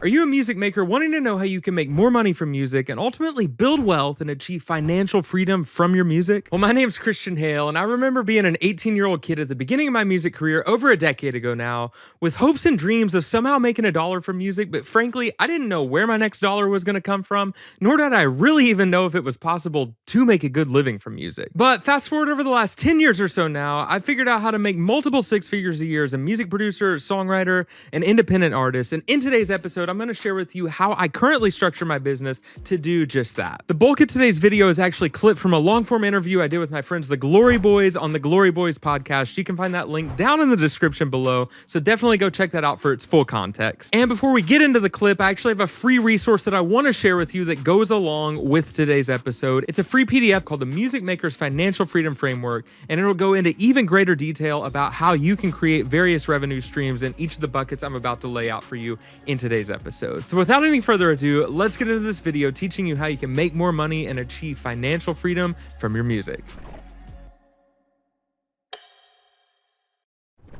Are you a music maker wanting to know how you can make more money from music and ultimately build wealth and achieve financial freedom from your music? Well, my name's Christian Hale, and I remember being an 18-year-old kid at the beginning of my music career over a decade ago now, with hopes and dreams of somehow making a dollar from music, but frankly, I didn't know where my next dollar was going to come from, nor did I really even know if it was possible to make a good living from music. But fast forward over the last 10 years or so now, I figured out how to make multiple six figures a year as a music producer, songwriter, and independent artist, and in today's episode, I'm going to share with you how I currently structure my business to do just that. The bulk of today's video is actually clipped from a long-form interview I did with my friends the Glory Boys on the Glory Boys podcast. You can find that link down in the description below, so definitely go check that out for its full context. And before we get into the clip, I actually have a free resource that I want to share with you that goes along with today's episode. It's a free PDF called the Music Maker's Financial Freedom Framework, and it'll go into even greater detail about how you can create various revenue streams in each of the buckets I'm about to lay out for you in today's episode. So without any further ado, let's get into this video teaching you how you can make more money and achieve financial freedom from your music.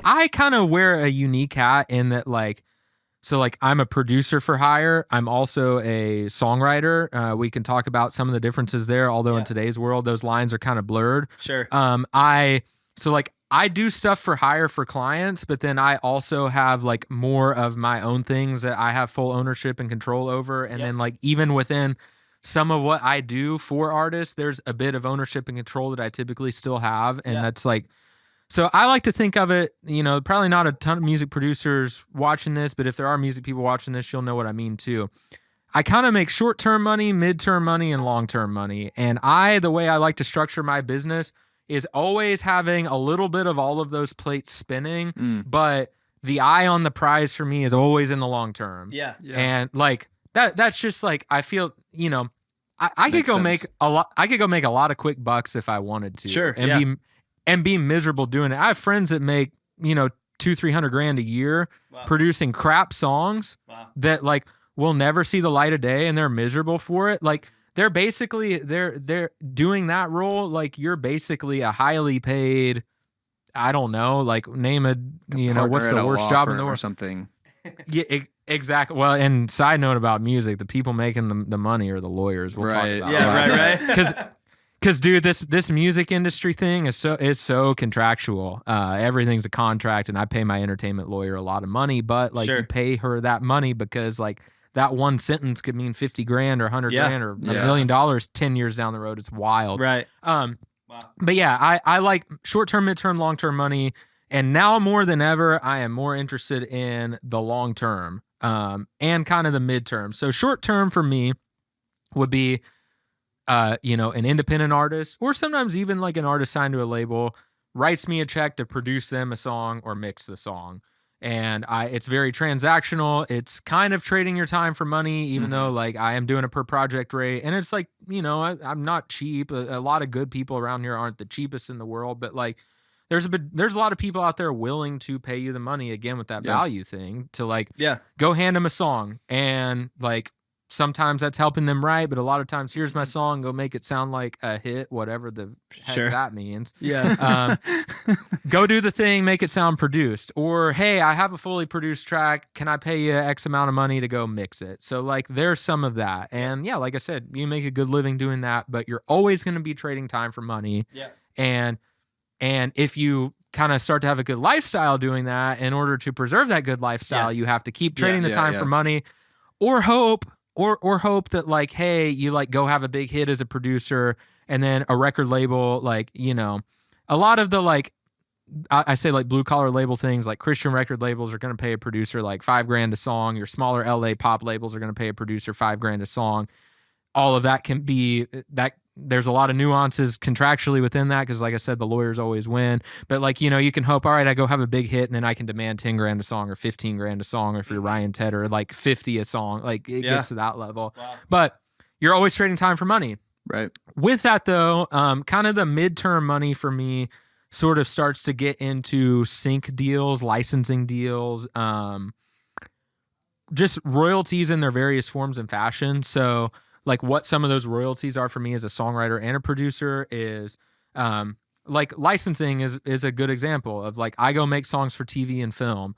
I kind of wear a unique hat in that I'm a producer for hire. I'm also a songwriter. We can talk about some of the differences there, although in today's world, those lines are kind of blurred. Sure. I do stuff for hire for clients, but then I also have like more of my own things that I have full ownership and control over. And then like even within some of what I do for artists, there's a bit of ownership and control that I typically still have. And that's like, so I like to think of it, probably not a ton of music producers watching this, but if there are music people watching this, you'll know what I mean too. I kind of make short-term money, mid-term money, and long-term money. And the way I like to structure my business is always having a little bit of all of those plates spinning, but the eye on the prize for me is always in the long term. Yeah. And like that's just like, I feel, I could go make a lot. I could go make a lot of quick bucks if I wanted to. Sure. And be miserable doing it. I have friends that make, $200-300 grand a year producing crap songs that like will never see the light of day, and they're miserable for it. Like, they're basically they're doing that role like you're basically a highly paid, I don't know, like name a what's the worst job in the world or something. Yeah, exactly. Well, and side note about music, the people making the money are the lawyers. We'll talk about right. Because dude, this music industry thing is so contractual. Everything's a contract, and I pay my entertainment lawyer a lot of money, but like you pay her that money because like that one sentence could mean 50 grand or 100 grand or $1 million 10 years down the road. It's wild. Right. But yeah, I like short-term, mid-term, long-term money. And now more than ever, I am more interested in the long-term and kind of the mid-term. So short-term for me would be, an independent artist, or sometimes even like an artist signed to a label, writes me a check to produce them a song or mix the song. And it's very transactional. It's kind of trading your time for money, even though like I am doing a per project rate. And it's like, I'm not cheap. A lot of good people around here aren't the cheapest in the world, but like there's a lot of people out there willing to pay you the money, again, with that value thing, to like go hand them a song. And like sometimes that's helping them write, but a lot of times, here's my song, go make it sound like a hit, whatever the heck that means. Yeah. Go do the thing, make it sound produced. Or, hey, I have a fully produced track. Can I pay you X amount of money to go mix it? So like there's some of that. And yeah, like I said, you make a good living doing that, but you're always going to be trading time for money. Yeah. And if you kind of start to have a good lifestyle doing that, in order to preserve that good lifestyle, you have to keep trading the time for money, or hope that like, hey, you like go have a big hit as a producer, and then a record label, like, a lot of the like, I say like blue collar label things, like Christian record labels are going to pay a producer like $5 grand a song. Your smaller LA pop labels are going to pay a producer $5 grand a song. All of that can be that. There's a lot of nuances contractually within that, because like I said, the lawyers always win. But like, you can hope, all right, I go have a big hit, and then I can demand 10 grand a song or 15 grand a song, or if you're Ryan Tedder, like 50 a song. Like it gets to that level. Wow. But you're always trading time for money. Right. With that though, kind of the midterm money for me sort of starts to get into sync deals, licensing deals, just royalties in their various forms and fashion. So like what some of those royalties are for me as a songwriter and a producer is like licensing is a good example of like, I go make songs for TV and film.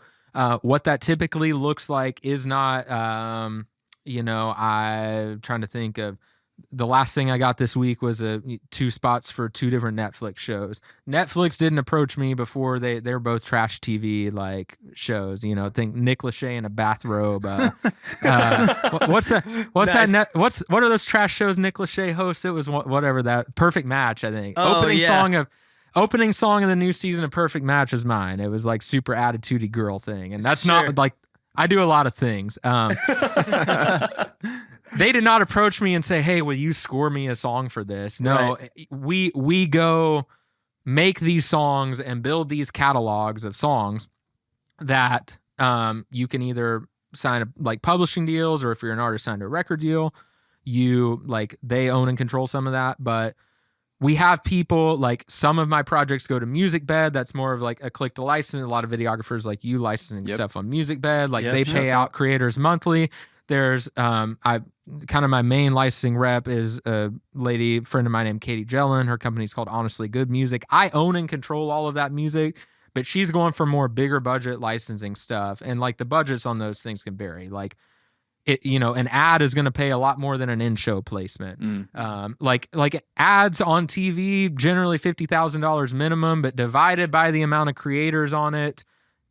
What that typically looks like is not, I'm trying to think of the last thing I got this week was 2 spots for 2 different Netflix shows. Netflix didn't approach me before. They're both trash TV like shows. Think Nick Lachey in a bathrobe. What's that? What's Nice. that? What are those trash shows Nick Lachey hosts? It was whatever that Perfect Match. I think Oh, opening song of the new season of Perfect Match is mine. It was like super attitudey girl thing, and that's Sure. not like I do a lot of things. They did not approach me and say, "Hey, will you score me a song for this?" No, we go make these songs and build these catalogs of songs that you can either sign like publishing deals, or if you're an artist, sign a record deal. They own and control some of that, but we have people like some of my projects go to MusicBed. That's more of like a click to license. A lot of videographers like you licensing stuff on MusicBed. Like they pay out creators monthly. There's my main licensing rep is a lady friend of mine named Katie Jellin. Her company's called Honestly Good Music. I own and control all of that music, but she's going for more bigger budget licensing stuff. And like the budgets on those things can vary. Like an ad is going to pay a lot more than an in-show placement. Like ads on TV, generally $50,000 minimum, but divided by the amount of creators on it,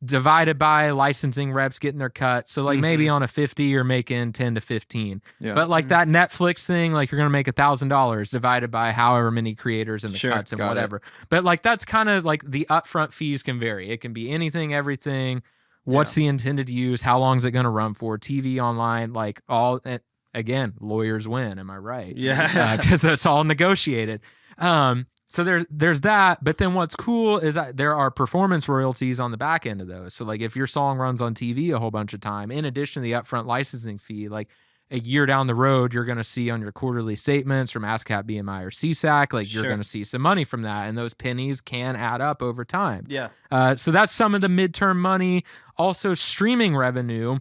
divided by licensing reps getting their cut. So like maybe on a 50, you're making 10 to 15. Yeah. But like that Netflix thing, like you're going to make $1,000 divided by however many creators and the cuts and whatever. But like, that's kind of like the upfront fees can vary. It can be anything, everything. What's the intended use? How long is it going to run for? TV, online, like all, again, lawyers win. Am I right? Yeah. Because that's all negotiated. So there's that. But then what's cool is that there are performance royalties on the back end of those. So like if your song runs on TV a whole bunch of time, in addition to the upfront licensing fee, like a year down the road, you're going to see on your quarterly statements from ASCAP, BMI, or CSAC, like you're going to see some money from that. And those pennies can add up over time. Yeah. So that's some of the midterm money. Also streaming revenue.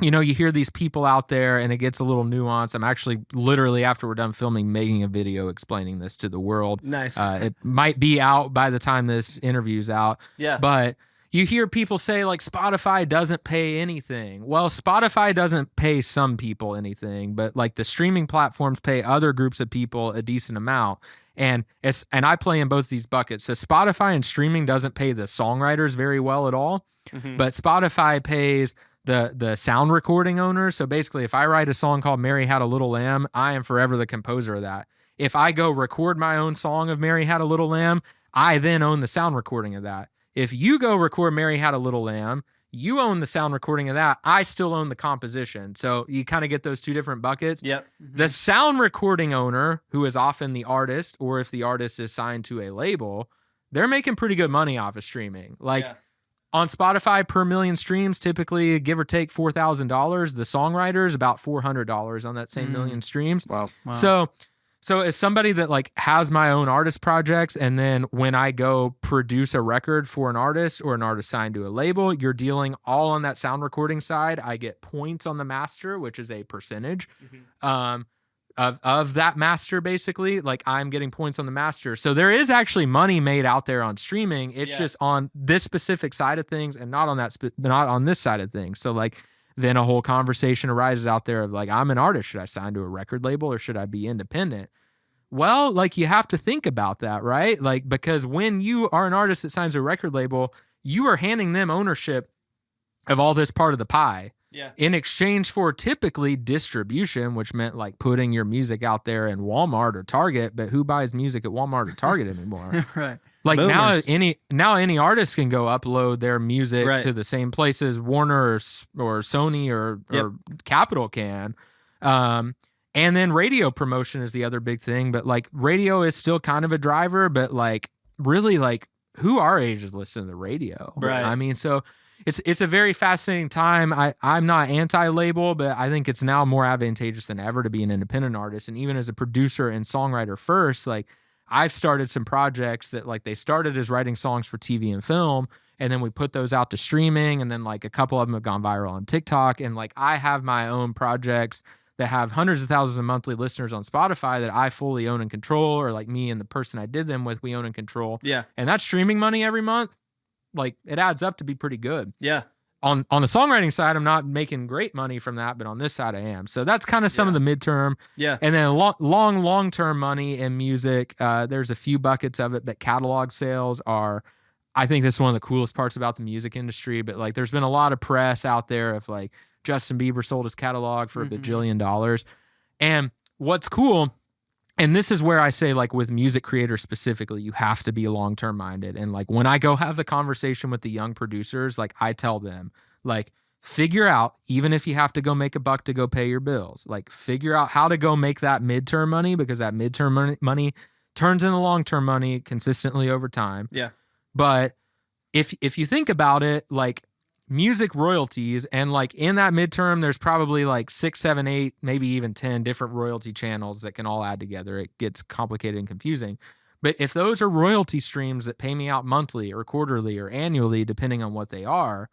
You hear these people out there and it gets a little nuanced. I'm actually literally after we're done filming, making a video explaining this to the world. Nice. It might be out by the time this interview's out. Yeah. But you hear people say like Spotify doesn't pay anything. Well, Spotify doesn't pay some people anything, but like the streaming platforms pay other groups of people a decent amount. And I play in both these buckets. So Spotify and streaming doesn't pay the songwriters very well at all, but Spotify pays the sound recording owners. So basically, if I write a song called Mary Had a Little Lamb, I am forever the composer of that. If I go record my own song of Mary Had a Little Lamb, I then own the sound recording of that. If you go record Mary Had a Little Lamb, you own the sound recording of that. I still own the composition. So you kind of get those two different buckets. Yep. The sound recording owner, who is often the artist, or if the artist is signed to a label, they're making pretty good money off of streaming. Like on Spotify, per million streams, typically give or take $4,000. The songwriters about $400 on that same million streams. Wow. So as somebody that like has my own artist projects, and then when I go produce a record for an artist or an artist signed to a label, you're dealing all on that sound recording side. I get points on the master, which is a percentage of that master, basically. Like I'm getting points on the master. So there is actually money made out there on streaming. It's just on this specific side of things and not on not on this side of things. So like then a whole conversation arises out there of like, I'm an artist. Should I sign to a record label or should I be independent? Well, like you have to think about that, right? Like, because when you are an artist that signs to a record label, you are handing them ownership of all this part of the pie. Yeah. In exchange for typically distribution, which meant like putting your music out there in Walmart or Target, but who buys music at Walmart or Target anymore? Right. Like Boomers. now any artist can go upload their music to the same places Warner or Sony or Capitol can. And then radio promotion is the other big thing, but like radio is still kind of a driver, but like really like who our age is listening to the radio? Right. I mean, so it's a very fascinating time. I'm not anti-label, but I think it's now more advantageous than ever to be an independent artist. And even as a producer and songwriter first, like I've started some projects that like they started as writing songs for TV and film, and then we put those out to streaming, and then like a couple of them have gone viral on TikTok. And like I have my own projects that have hundreds of thousands of monthly listeners on Spotify that I fully own and control, or like me and the person I did them with, we own and control. Yeah. And that streaming money every month, like it adds up to be pretty good. Yeah. on the songwriting side, I'm not making great money from that, but on this side I am. So that's kind of some of the midterm. Yeah. And then long-term money in music. There's a few buckets of it, but catalog sales are, I think this is one of the coolest parts about the music industry. But like, there's been a lot of press out there of like Justin Bieber sold his catalog for $1 bajillion. And what's cool, and this is where I say, like, with music creators specifically, you have to be long-term minded. And like, when I go have the conversation with the young producers, like, I tell them, like, figure out, even if you have to go make a buck to go pay your bills, like, figure out how to go make that midterm money, because that midterm money turns into long-term money consistently over time. Yeah. But if you think about it, like, music royalties, and like in that midterm, there's probably like 6, 7, 8, maybe even 10 different royalty channels that can all add together. It gets complicated and confusing. But if those are royalty streams that pay me out monthly or quarterly or annually, depending on what they are,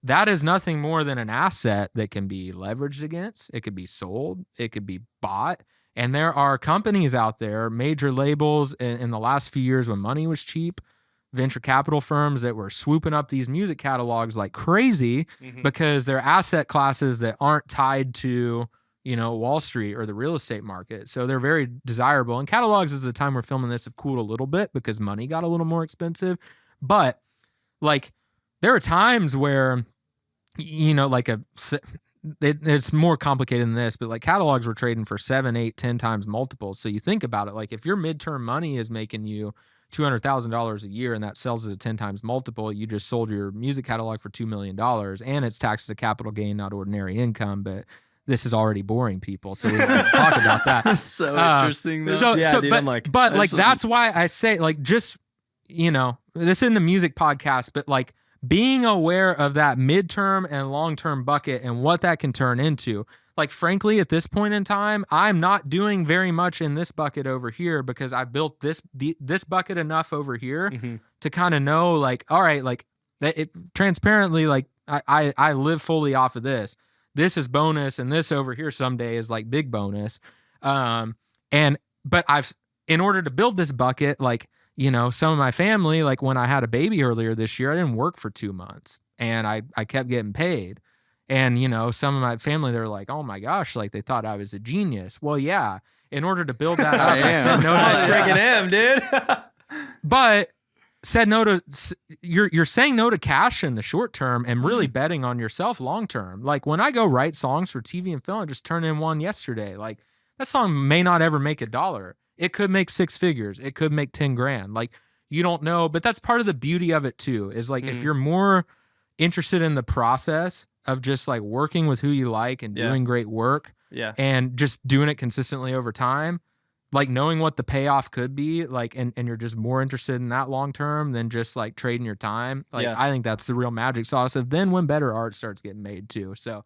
that is nothing more than an asset that can be leveraged against. It could be sold. It could be bought. And there are companies out there, major labels in the last few years when money was cheap, venture capital firms that were swooping up these music catalogs like crazy because they're asset classes that aren't tied to, you know, Wall Street or the real estate market. So they're very desirable. And catalogs, at the time we're filming this, have cooled a little bit because money got a little more expensive. But like, there are times where, you know, like it's more complicated than this, but like catalogs were trading for 7, 8, 10 times multiples. So you think about it, like, if your midterm money is making you $200,000 a year and that sells at a 10 times multiple, you just sold your music catalog for $2 million, and it's taxed at a capital gain, not ordinary income. But this is already boring people, so we don't talk about that. That's so interesting. Dude, That's why I say, like, just, you know, this isn't a music podcast, but like, being aware of that midterm and long-term bucket and what that can turn into. Like, frankly, at this point in time, I'm not doing very much in this bucket over here because I built this bucket enough over here to kind of know, like, all right, like, that it transparently, like, I live fully off of this. This is bonus, and this over here someday is like big bonus. But in order to build this bucket, like, you know, some of my family, like when I had a baby earlier this year, I didn't work for 2 months and I kept getting paid. And, you know, some of my family, they're like, oh my gosh, like they thought I was a genius. Well, yeah, in order to build that up, I said no to I freaking am, dude. But said no to, you're saying no to cash in the short term and really betting on yourself long term. Like, when I go write songs for TV and film, I just turned in one yesterday. Like, that song may not ever make $1. It could make 6 figures. It could make 10 grand. Like, you don't know, but that's part of the beauty of it too, is like, if you're more interested in the process of just like working with who you like and doing great work and just doing it consistently over time, like knowing what the payoff could be, like, and you're just more interested in that long term than just like trading your time. Like, I think that's the real magic sauce of then when better art starts getting made too. So